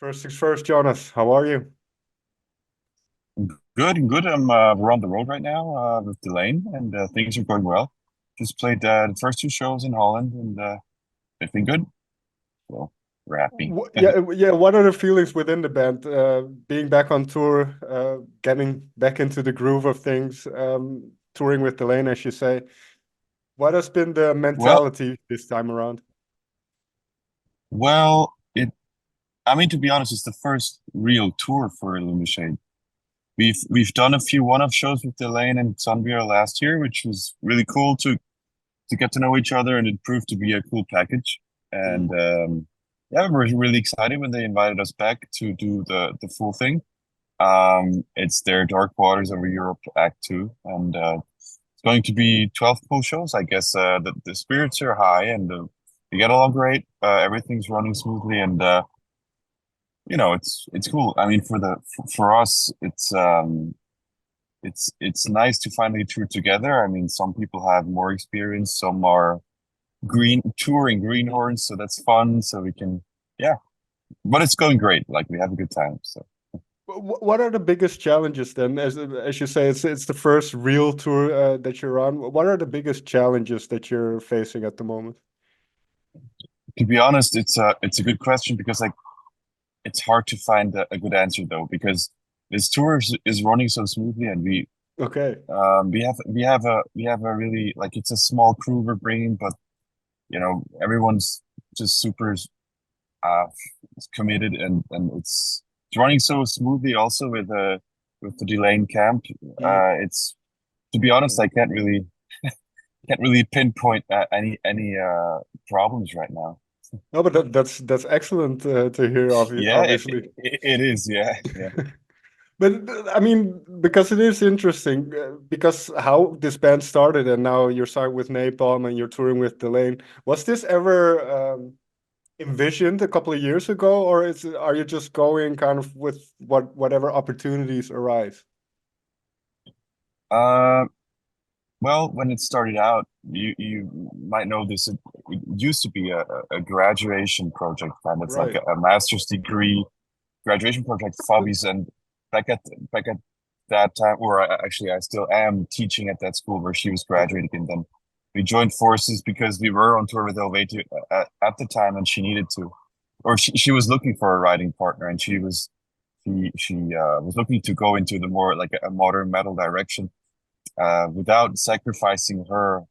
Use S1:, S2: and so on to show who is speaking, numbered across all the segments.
S1: First things first, Jonas, how are you?
S2: Good, good. We're on the road right now with Delain, and things are going well. Just played the first two shows in Holland, and it's been good. So we're happy.
S1: Yeah. What are the feelings within the band? Being back on tour, getting back into the groove of things, touring with Delain, as you say. What has been the
S2: Well,
S1: mentality this time around?
S2: well, it. I mean, to be honest, it's the first real tour for ILLUMISHADE. We've done a few one-off shows with Delain and Sunbeer last year, which was really cool to get to know each other, and it proved to be a cool package. And
S1: Mm.
S2: yeah, we were really excited when they invited us back to do the full thing. It's their Dark Waters over Europe Act Two, and it's going to be 12 cool shows. I guess the spirits are high, and we get along great. Everything's running smoothly, and it's cool. I mean, for us, it's nice to finally tour together. I mean, some people have more experience, some are touring greenhorns, so that's fun. So we can, yeah, but it's going great. Like we have a good time. So.
S1: What are the biggest challenges then? As you say, it's the first real tour that you're on. What are the biggest challenges that you're facing at the moment?
S2: To be honest, it's a good question because like it's hard to find a good answer though because this tour is running so smoothly and
S1: Okay,
S2: we have a really like it's a small crew we're bringing, but everyone's just super uh committed and it's running so smoothly also with the Delain camp.
S1: mm.
S2: It's to be honest, I can't really pinpoint any problems right now.
S1: No, but that's excellent to hear,
S2: Yeah,
S1: obviously.
S2: it is. Yeah, yeah.
S1: But I mean, because it is interesting, because how this band started, and now you're starting with Napalm and you're touring with Delain. Was this ever envisioned a couple of years ago, or are you just going kind of with whatever opportunities arise?
S2: Uh, well, when it started out, you might know this. It used to be a graduation project, kind of like
S1: Right.
S2: a master's degree graduation project. Fabi's and back at back at that time, or actually, I still am teaching at that school where she was
S1: Okay.
S2: graduating, and then we joined forces because we were on tour with Helvetia at the time, and she needed to, or she was looking for a writing partner, and she was looking to go into the more like a modern metal direction without sacrificing her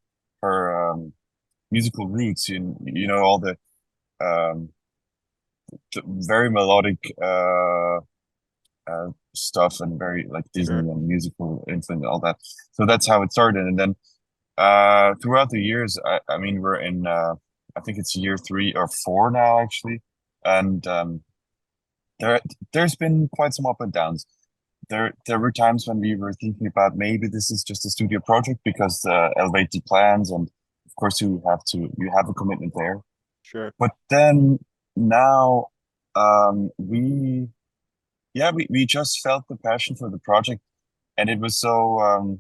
S2: musical roots. All um, the very melodic stuff and very like
S1: Sure.
S2: Disney and musical influence and all that. So that's how it started. And then throughout the years, I mean, we're in I think it's year 3 or 4 now actually, and there there's been quite some up and downs. There were times when we were thinking about maybe this is just a studio project because Elevate plans and of course you have a commitment there.
S1: Sure.
S2: But then now we yeah we just felt the passion for the project and it was so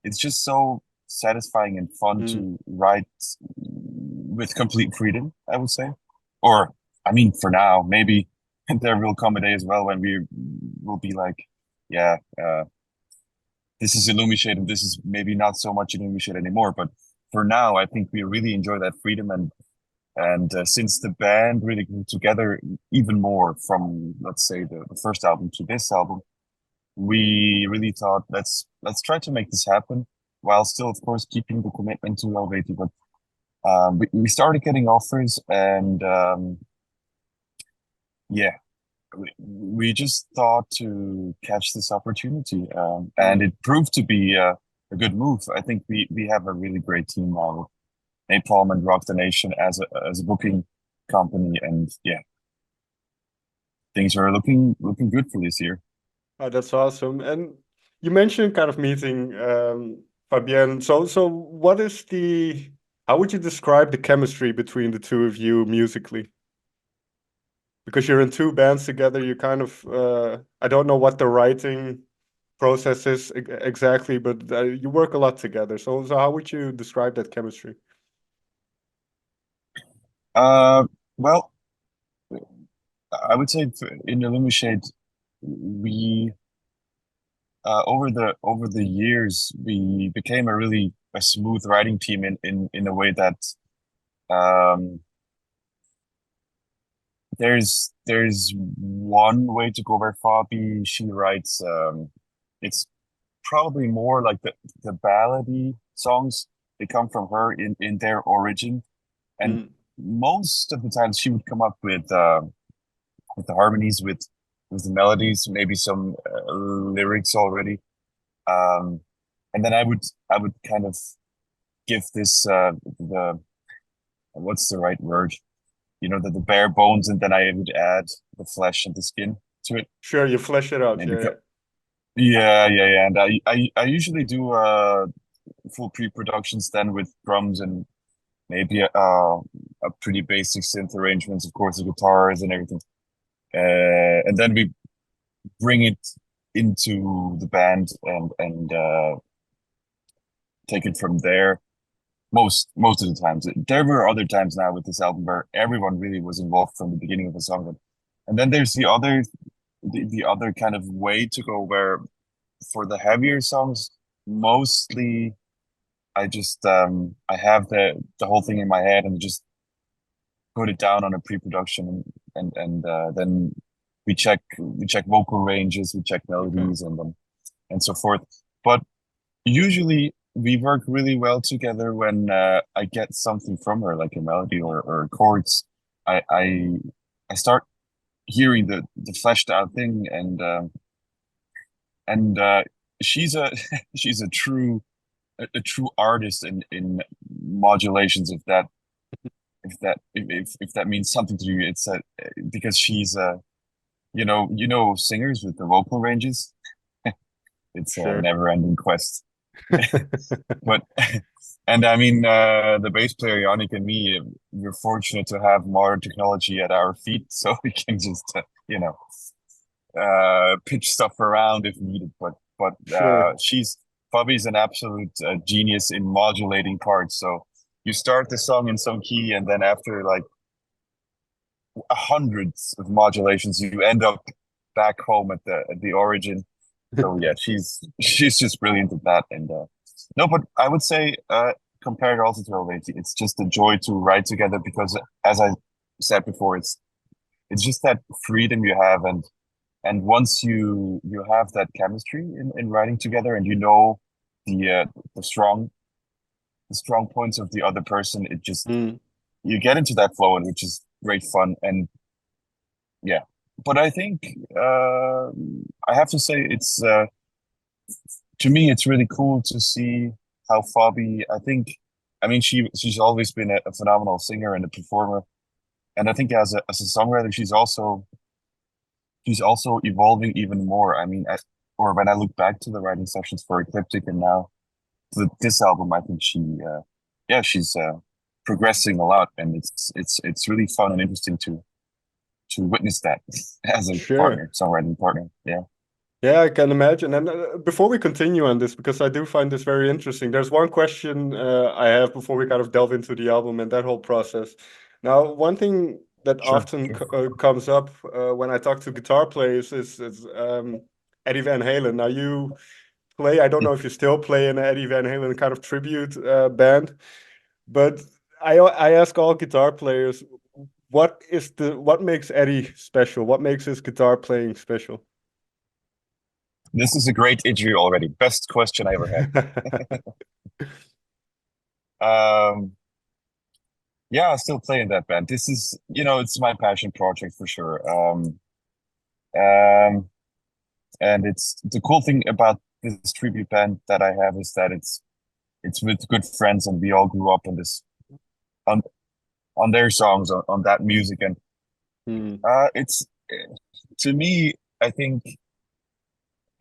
S2: it's just so satisfying and fun
S1: Mm.
S2: to write with complete freedom, I would say. Or I mean for now, maybe there will come a day as well when we will be like, yeah, this is Illumishade and this is maybe not so much Illumishade anymore. But for now, I think we really enjoy that freedom and since the band really grew together even more from let's say the first album to this album, we really thought let's try to make this happen while still of course keeping the commitment to Helvetia. But we started getting offers and yeah, we just thought to catch this opportunity, and
S1: Mm.
S2: it proved to be a good move. I think we have a really great team now with Napalm and Rock the Nation as a booking company, and yeah, things are looking good for this year.
S1: Oh, that's awesome. And you mentioned kind of meeting Fabienne. So what is how would you describe the chemistry between the two of you musically? Because you're in two bands together, you kind of I don't know what the writing process is exactly, but you work a lot together. So how would you describe that chemistry?
S2: Uh, well, I would say in ILLUMISHADE, we over the years we became a smooth writing team in a way that um there's one way to go where Fabi she writes it's probably more like the ballady songs. They come from her in their origin, and
S1: Mm,
S2: most of the times she would come up with the harmonies, with the melodies, maybe some lyrics already. Um, and then I would kind of give this the what's the right word? You know, the bare bones, and then I would add the flesh and the skin to it.
S1: sure, you flesh it out.
S2: Maybe
S1: Yeah,
S2: yeah. And I usually do full pre-productions then with drums and maybe a pretty basic synth arrangements, of course, the guitars and everything. And then we bring it into the band and take it from there. Most of the times, there were other times now with this album where everyone really was involved from the beginning of the song, and then there's the other kind of way to go where for the heavier songs, mostly I just I have the whole thing in my head and just put it down on a pre-production and then we check vocal ranges, we check
S1: okay.
S2: melodies and so forth. But usually we work really well together when I get something from her, like a melody or chords. I I start hearing the fleshed out thing, and she's a she's a true artist in modulations. If that means something to you, it's because she's singers with the vocal ranges. It's a
S1: Sure.
S2: never-ending quest. But and I mean the bass player Yannick and me, we're fortunate to have modern technology at our feet, so we can just pitch stuff around if needed. But
S1: Sure.
S2: she's Fabi's an absolute genius in modulating parts. So you start the song in some key, and then after like hundreds of modulations, you end up back home at the origin. So yeah, she's just brilliant at that. And no, but I would say compared also to Helvetia, it's just a joy to write together because, as I said before, it's just that freedom you have, and once you have that chemistry in writing together, and the uh, the strong the strong points of the other person, it just
S1: Mm,
S2: you get into that flow, and which is great fun. And yeah, but I think I have to say it's to me it's really cool to see how Fabi. I mean, she's always been a phenomenal singer and a performer, and I think as a songwriter, she's also evolving even more. I mean, or when I look back to the writing sessions for Ecliptic and now this album, I think she's progressing a lot, and it's really fun and interesting to witness that as a
S1: sure.
S2: partner, songwriting partner. Yeah,
S1: Yeah, I can imagine. And before we continue on this, because I do find this very interesting, there's one question I have before we kind of delve into the album and that whole process. Now, one thing that
S2: sure,
S1: often
S2: sure.
S1: comes up when I talk to guitar players is Eddie Van Halen. Now, you play, I don't know if you still play in an Eddie Van Halen kind of tribute band, but I ask all guitar players, what makes Eddie special? What makes his guitar playing special?
S2: This is a great interview already. Best question I ever had. Um, yeah, I still play in that band. This is, it's my passion project for sure. Um, and it's the cool thing about this tribute band that I have is that it's with good friends, and we all grew up on on their songs, on that music, and
S1: Hmm.
S2: it's to me, I think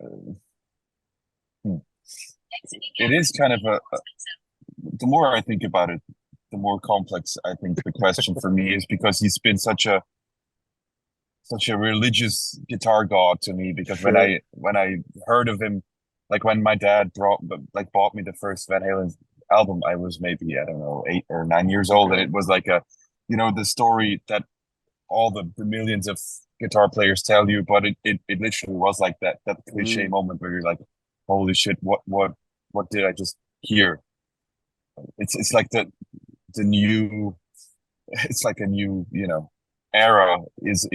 S2: hmm, it is kind of the more I think about it, the more complex I think the question for me is, because he's been such a religious guitar god to me. Because when
S1: Sure.
S2: I heard of him, like when my dad bought me the first Van Halen album, I was maybe, I don't know, 8 or 9 years old, and
S1: Okay.
S2: it was like the story that all the millions of guitar players tell you, but it literally was like that cliche
S1: Mm.
S2: moment where you're like, holy shit, what did I just hear? It's like the new it's like a new, era is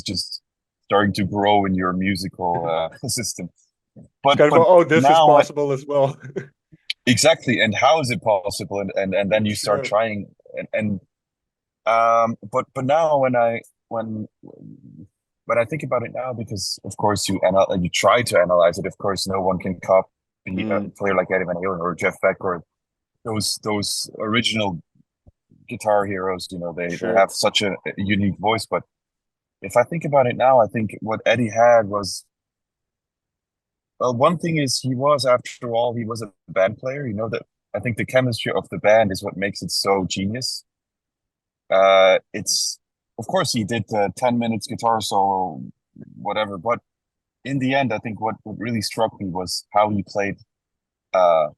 S2: just starting to grow in your musical system.
S1: It's
S2: But
S1: kind of, oh, this is
S2: now
S1: possible as well.
S2: exactly, and how is it possible? And then you start
S1: Sure.
S2: trying and but now when when I think about it now, because of course you try to analyze it. Of course, no one can copy a
S1: Mm.
S2: player like Eddie Van Halen or Jeff Beck or those original guitar heroes. They
S1: Sure.
S2: have such a unique voice. But if I think about it now, I think what Eddie had was, well, one thing is after all, he was a band player. That I think the chemistry of the band is what makes it so genius. It's Of course he did 10 minutes guitar solo, whatever, but in the end, I think what really struck me was how he played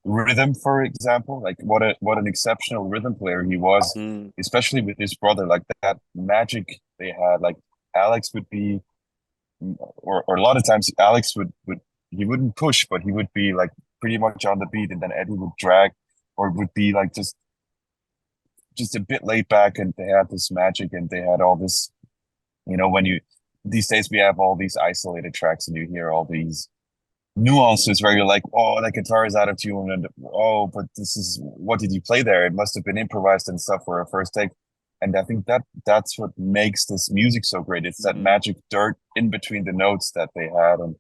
S2: rhythm, for example. Like what an exceptional rhythm player he was,
S1: Mm.
S2: especially with his brother. Like that magic they had. Like Alex would be, or a lot of times Alex would he wouldn't push, but he would be like pretty much on the beat, and then Eddie would drag, or would be like just a bit laid back, and they had this magic, and they had all this. When you these days we have all these isolated tracks, and you hear all these nuances where you're like, oh, that guitar is out of tune, and oh, but this is what did you play there? It must have been improvised and stuff for a first take. And I think that's what makes this music so great. It's that
S1: Mm.
S2: magic dirt in between the notes that they had, and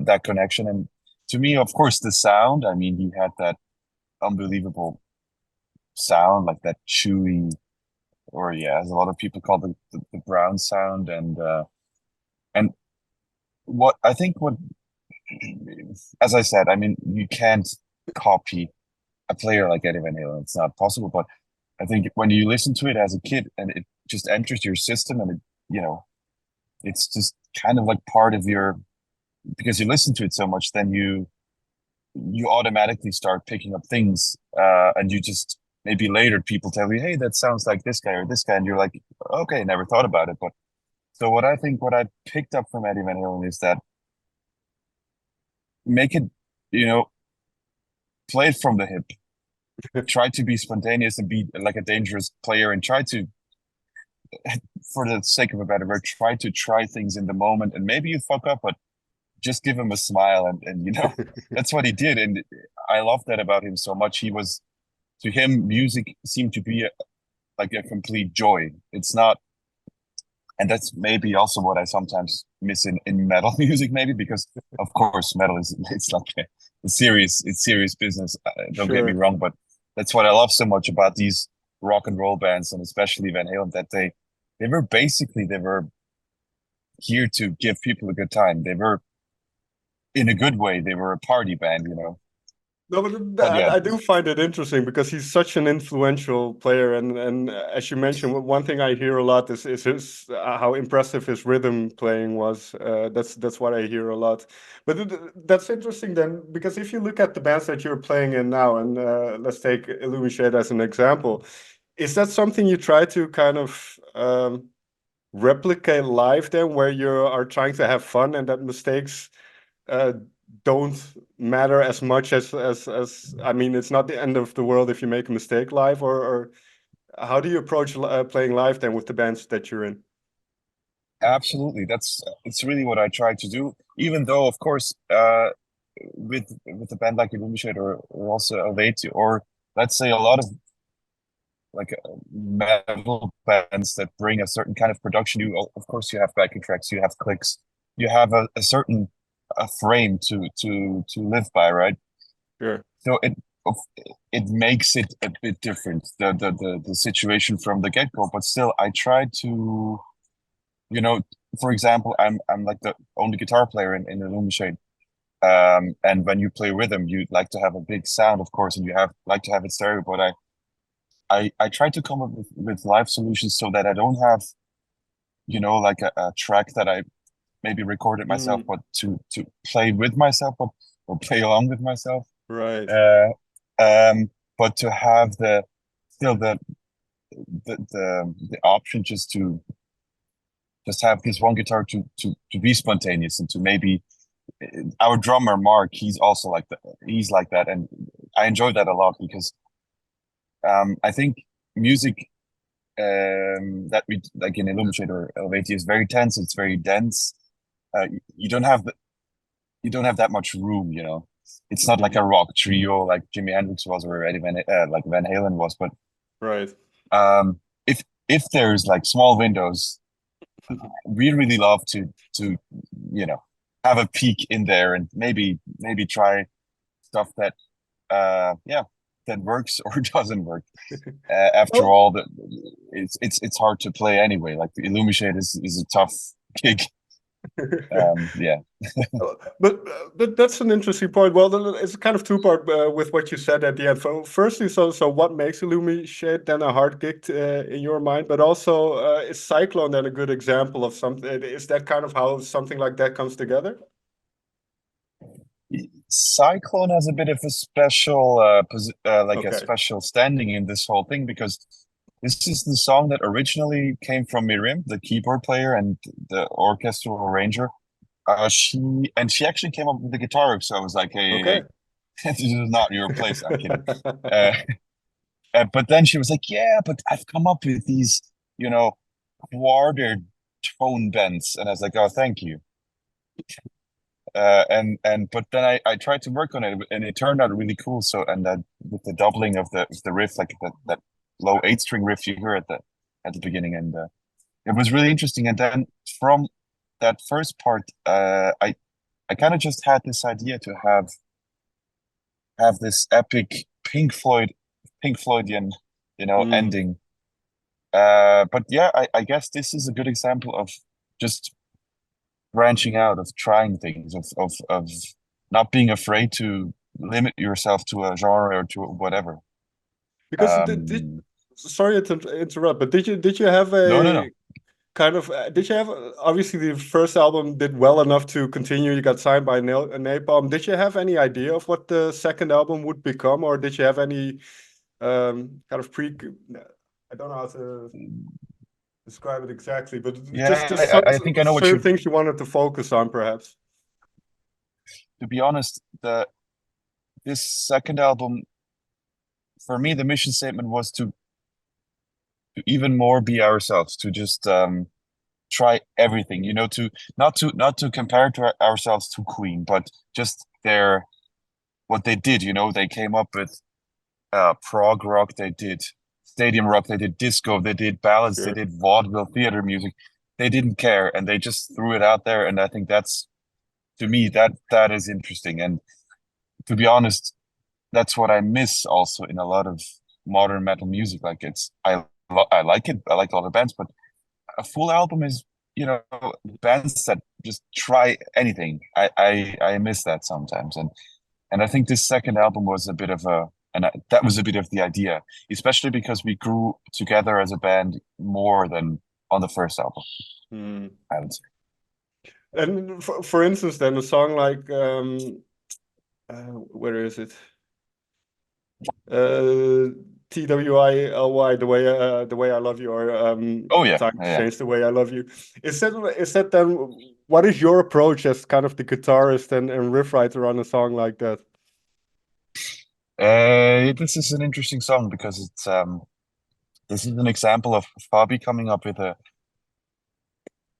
S2: that connection. And to me, of course, the sound. I mean, he had that unbelievable sound, like that chewy, or yeah, as a lot of people call the brown sound. And what I think what as I said, I mean, you can't copy a player like Eddie Van Halen. It's not possible. But I think when you listen to it as a kid and it just enters your system, and it's just kind of like part of your, because you listen to it so much, then you automatically start picking up things, and you just, maybe later people tell you, hey, that sounds like this guy or this guy, and you're like, okay, never thought about it. But so what I picked up from Eddie Van Halen is that make it, you know, play it from the hip. Try to be spontaneous and be like a dangerous player, and try to, for the sake of a better word, try things in the moment. And maybe you fuck up, but just give him a smile, and that's what he did. And I love that about him so much. To him, music seemed to be like a complete joy. It's not, and that's maybe also what I sometimes miss in metal music, maybe because of course metal is it's like it's serious business. Don't get me
S1: Sure.
S2: wrong, but that's what I love so much about these rock and roll bands, and especially Van Halen, that they were here to give people a good time. They were, in a good way, they were a party band.
S1: No, but
S2: But yeah,
S1: I do find it interesting because he's such an influential player, and as you mentioned, one thing I hear a lot is his how impressive his rhythm playing was. That's what I hear a lot. But that's interesting then, because if you look at the bands that you're playing in now, and let's take ILLUMISHADE as an example, is that something you try to kind of replicate live then, where you are trying to have fun and that mistakes uh, don't matter as much as I mean, it's not the end of the world if you make a mistake live, or how do you approach playing live then with the bands that you're in?
S2: absolutely. It's really what I try to do. Even though, of course, with a band like Illuminate, or also Aveti, or let's say a lot of like metal bands that bring a certain kind of production. Of course, you have backing tracks, you have clicks, you have a certain a frame to live by, right?
S1: Sure.
S2: So it makes it a bit different, the situation from the get-go. But still, I try to, for example, I'm like the only guitar player in Illuminate. And when you play rhythm, you like to have a big sound, of course, and you have like to have it stereo. But I try to come up with live solutions so that I don't have, like a track that I maybe recorded myself,
S1: Mm,
S2: but to play with myself, or play along with myself.
S1: right.
S2: Uh, but to have the still the option just to just have this one guitar to be spontaneous and to maybe our drummer Mark, he's also like that. He's like that, and I enjoy that a lot because I think music that we like in ILLUMISHADE or Elevate is very tense. It's very dense. You don't have you don't have that much room, you know. It's not like a rock trio like Jimi Hendrix was or Eddie like Van Halen was, but
S1: Right.
S2: um, if there's like small windows, we really love to you know have a peek in there and maybe try stuff that yeah that works or doesn't work. After
S1: Oh,
S2: all, it's hard to play anyway. Like the ILLUMISHADE is a tough gig. Yeah.
S1: but that's an interesting point. Well, it's kind of two-part with what you said at the end. Firstly, so what makes ILLUMISHADE then a hard gig in your mind? But also, is Cyclone then a good example of something? Is that kind of how something like that comes together?
S2: Cyclone has a bit of a special like a
S1: Okay.
S2: special standing in this whole thing because this is the song that originally came from Miriam, the keyboard player and the orchestral arranger. She actually came up with the guitar, so I was like, hey,
S1: Okay.
S2: this is not your place. I'm kidding. Uh, but then she was like, yeah, but I've come up with these, you know, quarter tone bends, and I was like, oh, thank you. And but then I tried to work on it and it turned out really cool. So and that with the doubling of the riff, like that low 8 string riff you hear at the beginning, and it was really interesting. And then from that first part, I kind of just had this idea to have this epic Pink Floydian, you know,
S1: Mm.
S2: ending. But yeah, I guess this is a good example of just branching out, of trying things, of not being afraid to limit yourself to a genre or to whatever.
S1: Because
S2: Um,
S1: sorry to interrupt, but did you have
S2: no, no, no.
S1: a kind of did you have obviously the first album did well enough to continue, you got signed by Napalm. Did you have any idea of what the second album would become, or did you have any kind of pre, I don't know how to describe it exactly, but just
S2: Yeah, I think I know what
S1: certain
S2: you.
S1: things you wanted to focus on perhaps?
S2: To be honest, the this second album for me, the mission statement was to even more be ourselves, to just try everything, you know, to not to compare to ourselves to Queen, but just their what they did, you know, they came up with prog rock, they did stadium rock, they did disco, they did ballads, they
S1: Sure.
S2: did vaudeville theater music. They didn't care and they just threw it out there. And I think that's to me that is interesting. And to be honest, that's what I miss also in a lot of modern metal music. Like I like it, I like a lot of bands, but a full album is, you know, bands that just try anything. I miss that sometimes. And I think this second album was a bit of a, and that was a bit of the idea, especially because we grew together as a band more than on the first album,
S1: Hmm.
S2: I would say.
S1: And for instance, then a song like where is it? Uh, TWILY, the way I love you, or
S2: Oh yeah,
S1: time to
S2: yeah.
S1: change the way I love you. Is that then what is your approach as kind of the guitarist and riff writer on a song like that?
S2: This is an interesting song because it's this is an example of Fabi coming up with a.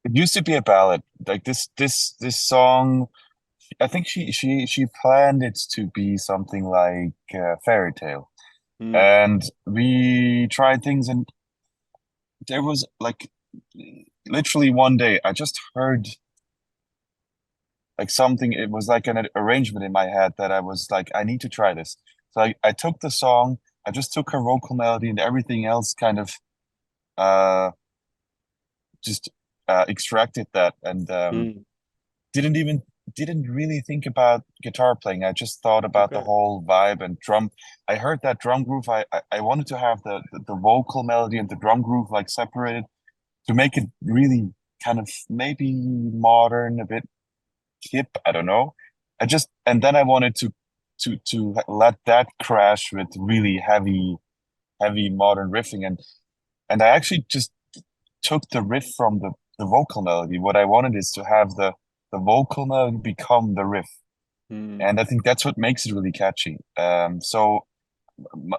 S2: It used to be a ballad, like this song. I think she planned it to be something like fairy tale,
S1: Hmm.
S2: and we tried things, and there was like literally one day I just heard like something. It was like an arrangement in my head that I was like, I need to try this. So I took the song, I just took her vocal melody and everything else, kind of uh just extracted that, and
S1: Hmm.
S2: didn't even didn't really think about guitar playing. I just thought about the
S1: Okay.
S2: whole vibe and drum. I heard that drum groove. I wanted to have the vocal melody and the drum groove like separated to make it really kind of maybe modern, a bit hip. I don't know. I just and then I wanted to let that crash with really heavy modern riffing, and I actually just took the riff the vocal melody. What I wanted is to have the vocal melody become the riff,
S1: Mm.
S2: and I think that's what makes it really catchy. So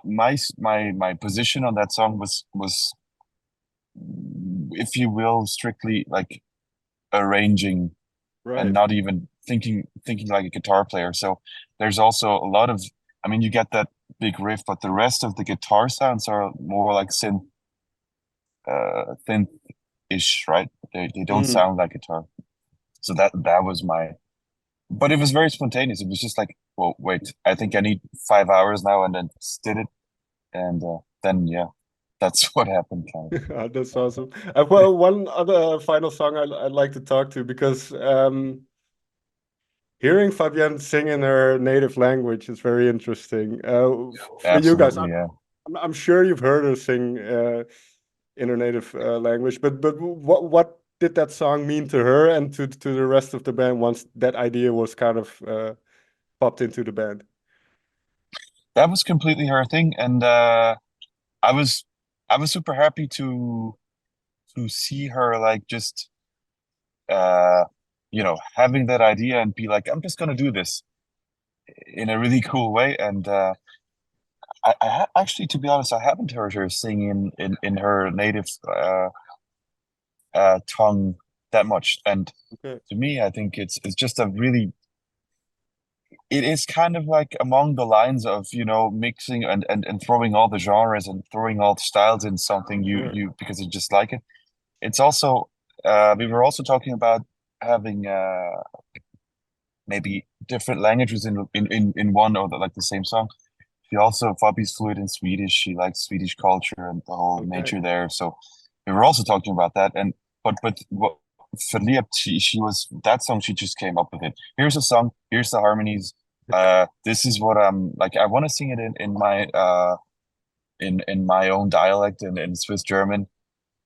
S2: my position on that song was, if you will, strictly like arranging and
S1: Right.
S2: not even thinking like a guitar player. So there's also a lot of, I mean, you get that big riff, but the rest of the guitar sounds are more like thin-ish, right? They don't
S1: Mm.
S2: sound like guitar. So that was my, but it was very spontaneous. It was just like, well, wait, I think I need 5 hours now, and then just did it, and then yeah, that's what happened, kind
S1: That's awesome. Well, one other final song I'd like to talk to because hearing Fabienne sing in her native language is very interesting. For you guys,
S2: Absolutely, yeah.
S1: I'm sure you've heard her sing in her native language, but what did that song mean to her and to the rest of the band once that idea was kind of popped into the band?
S2: That was completely her thing, and I was I was super happy to see her like just uh having that idea and be like, I'm just gonna do this in a really cool way. And actually, to be honest, I haven't heard her sing in her native tongue that much. And
S1: Okay.
S2: to me, I think it's just a really, it is kind of like among the lines of, mixing and throwing all the genres and throwing all the styles in something
S1: Sure.
S2: you because you just like it. It's also, we were also talking about having maybe different languages in one, or like the same song. She also, Fabi's fluent in Swedish. She likes Swedish culture and the whole
S1: Okay.
S2: nature there. So we were also talking about that. And but what Verliebt, she was, that song, she just came up with it. Here's a song, here's the harmonies. This is what I'm like. I want to sing it in my own dialect, in Swiss German.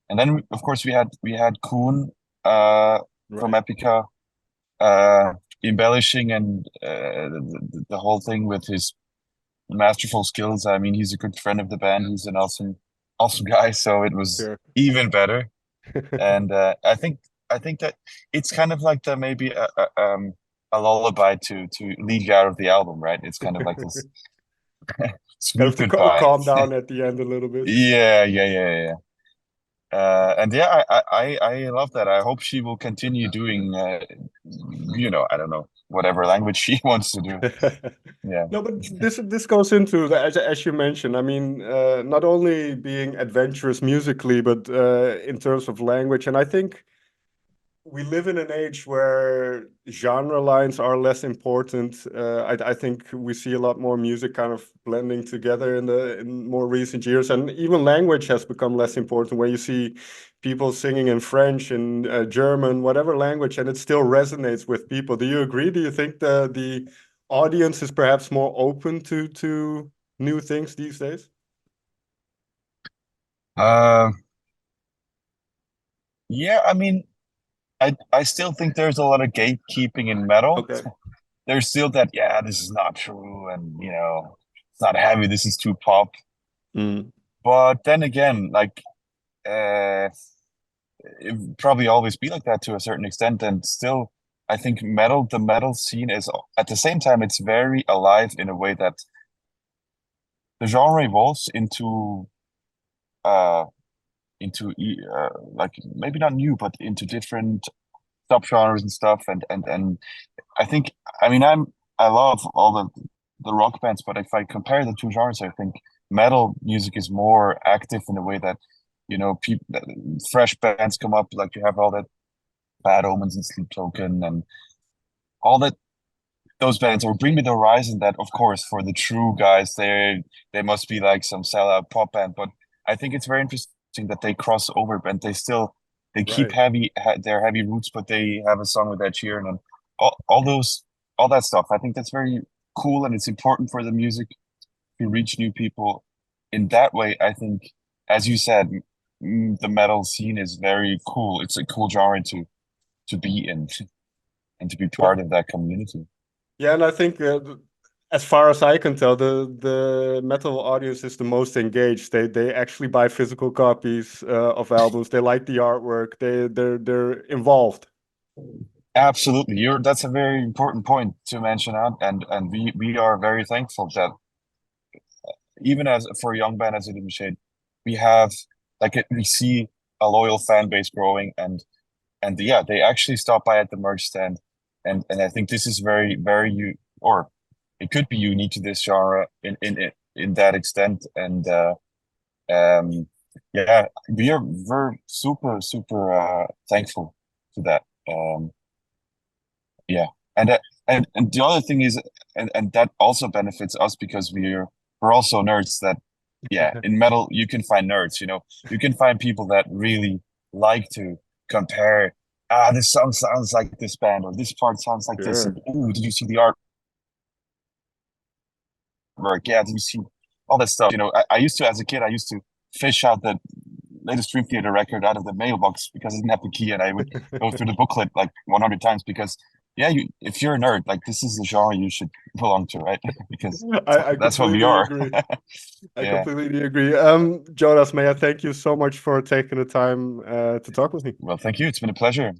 S2: And then of course we had Kuhn from
S1: Right.
S2: Epica uh embellishing and the whole thing with his masterful skills. I mean, he's a good friend of the band. He's an awesome guy. So it was
S1: Sure.
S2: even better. And I think that it's kind of like the maybe a lullaby to lead you out of the album, right? It's kind of like this
S1: Kind
S2: sweet
S1: of to
S2: goodbye.
S1: calm down at the end a little bit.
S2: Yeah, yeah, yeah, yeah. And yeah, I love that. I hope she will continue doing, I don't know, whatever language she wants to do. Yeah.
S1: No, but this goes into as you mentioned. I mean, not only being adventurous musically, but in terms of language. And I think we live in an age where genre lines are less important. I think we see a lot more music kind of blending together in more recent years, and even language has become less important. Where you see people singing in French and German, whatever language, and it still resonates with people. Do you agree? Do you think the audience is perhaps more open to new things these days?
S2: Uh, yeah, I mean, I still think there's a lot of gatekeeping in metal.
S1: Okay.
S2: There's still that, yeah, this is not true, and it's not heavy, this is too pop.
S1: Mm,
S2: But then again, like uh it would probably always be like that to a certain extent. And still, I think the metal scene is, at the same time, it's very alive in a way that the genre evolves uh like maybe not new, but into different subgenres and stuff. And I think, I mean, I love all the rock bands, but if I compare the two genres, I think metal music is more active in a way that, people, fresh bands come up. Like you have all that Bad Omens and Sleep Token and all that, those bands, or Bring Me the Horizon. That, of course, for the true guys, they must be like some sellout pop band. But I think it's very interesting that they cross over, and they keep
S1: right.
S2: their heavy roots, but they have a song with Ed Sheeran and all that stuff. I think that's very cool, and it's important for the music to reach new people in that way. I think, as you said, the metal scene is very cool. It's a cool genre to be in and to be part
S1: Well,
S2: of that community.
S1: yeah, and I think as far as I can tell, the metal audience is the most engaged. They actually buy physical copies of albums. They like the artwork. They're involved.
S2: Absolutely. That's a very important point to mention out, and we are very thankful that even as for a young band as ILLUMISHADE, we have we see a loyal fan base growing, and yeah, they actually stop by at the merch stand, and I think this is very or it could be unique to this genre in that extent, and yeah, we're super thankful to that. Yeah, and the other thing is, and that also benefits us because we're also nerds that, yeah, in metal you can find nerds, you can find people that really like to compare, this song sounds like this band, or this part sounds like this,
S1: Sure.
S2: and ooh, did you see the artwork? Yeah, did you see all that stuff? I used to, as a kid, I used to fish out the latest Dream Theater record out of the mailbox because I didn't have the key, and I would go through the booklet like 100 times because, yeah, if you're a nerd, like, this is the genre you should belong to, right? Because
S1: I
S2: that's what we
S1: completely
S2: are.
S1: agree. I
S2: Yeah.
S1: completely agree. Jonas, may I thank you so much for taking the time to talk with me.
S2: Well, thank you. It's been a pleasure.